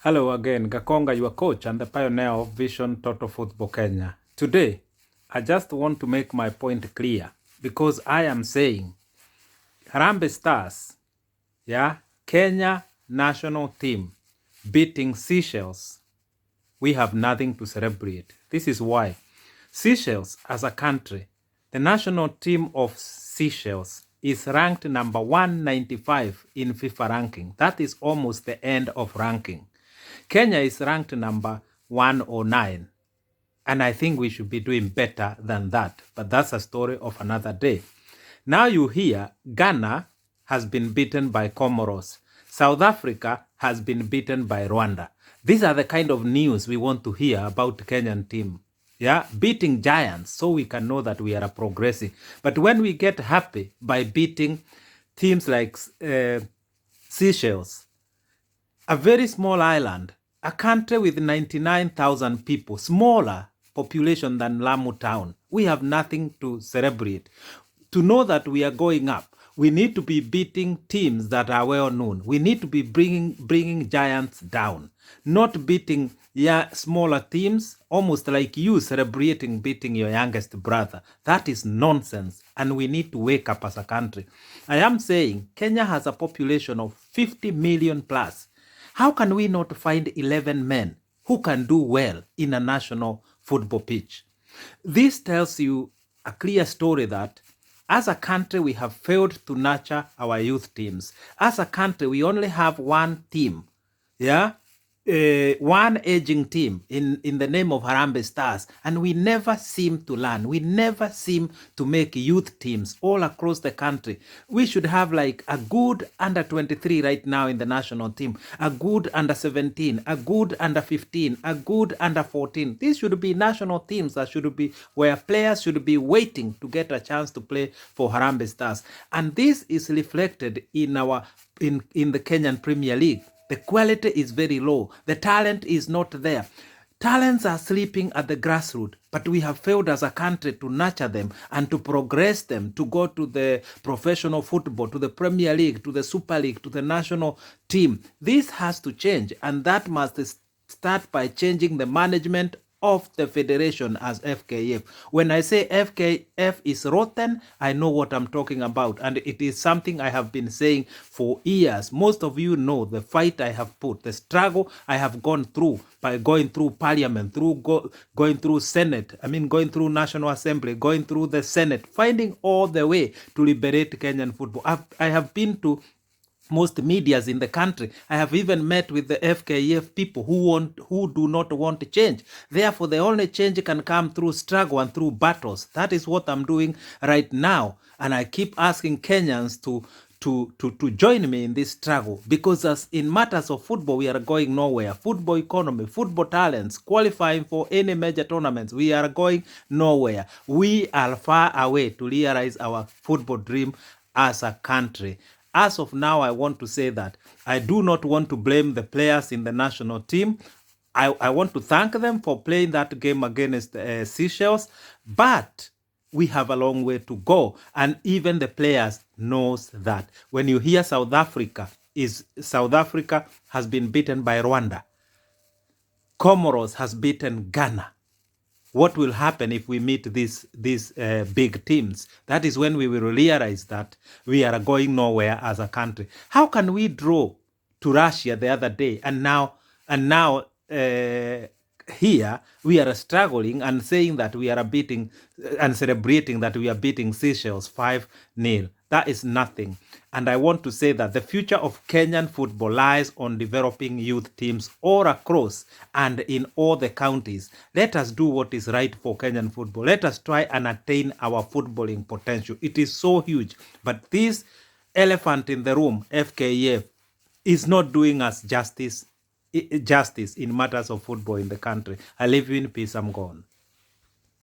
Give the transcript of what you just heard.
Hello again, Gakonga, your coach and the pioneer of Vision Total Football Kenya. Today, I just want to make my point clear because I am saying Harambee Stars, Kenya national team beating Seychelles, we have nothing to celebrate. This is why. Seychelles as a country, the national team of Seychelles is ranked number 195 in FIFA ranking. That is almost the end of ranking. Kenya is ranked number 109. And I think we should be doing better than that. But that's a story of another day. Now you hear Ghana has been beaten by Comoros. South Africa has been beaten by Rwanda. These are the kind of news we want to hear about the Kenyan team. Beating giants so we can know that we are progressing. But when we get happy by beating teams like Seychelles, a very small island, a country with 99,000 people, smaller population than Lamu town, we have nothing to celebrate. To know that we are going up, we need to be beating teams that are well known. We need to be bringing giants down, not beating smaller teams, almost like you celebrating beating your youngest brother. That is nonsense, and we need to wake up as a country. I am saying Kenya has a population of 50 million plus. How can we not find 11 men who can do well in a national football pitch? This tells you a clear story that as a country, we have failed to nurture our youth teams. As a country, we only have one team, one aging team in the name of Harambee Stars, and we never seem to learn. We never seem to make youth teams all across the country. We should have like a good under 23 right now in the national team, a good under 17, a good under 15, a good under 14. These should be national teams that should be where players should be waiting to get a chance to play for Harambee Stars. And this is reflected in the Kenyan Premier League. The quality is very low. The talent is not there. Talents are sleeping at the grassroots, but we have failed as a country to nurture them and to progress them, to go to the professional football, to the Premier League, to the Super League, to the national team. This has to change, and that must start by changing the management of the federation as FKF. When I say FKF is rotten, I know what I'm talking about, and it is something I have been saying for years. Most of you know the fight I have put, the struggle I have gone through by going through parliament, going through Senate, going through National Assembly, going through the Senate, finding all the way to liberate Kenyan football. I have been to most medias in the country. I have even met with the FKF people who do not want to change. Therefore, the only change can come through struggle and through battles. That is what I'm doing right now. And I keep asking Kenyans to join me in this struggle, because as in matters of football, we are going nowhere. Football economy, football talents, qualifying for any major tournaments, we are going nowhere. We are far away to realize our football dream as a country. As of now, I want to say that I do not want to blame the players in the national team. I want to thank them for playing that game against Seychelles, but we have a long way to go, and even the players knows that. When you hear South Africa has been beaten by Rwanda, Comoros has beaten Ghana. What will happen if we meet these big teams? That is when we will realize that we are going nowhere as a country. How can we draw to Russia the other day, and now here we are struggling and saying that we are beating and celebrating that we are beating Seychelles 5-0. That is nothing. And I want to say that the future of Kenyan football lies on developing youth teams all across and in all the counties. Let us do what is right for Kenyan football. Let us try and attain our footballing potential. It is so huge. But this elephant in the room, FKF, is not doing us justice in matters of football in the country. I leave you in peace. I'm gone.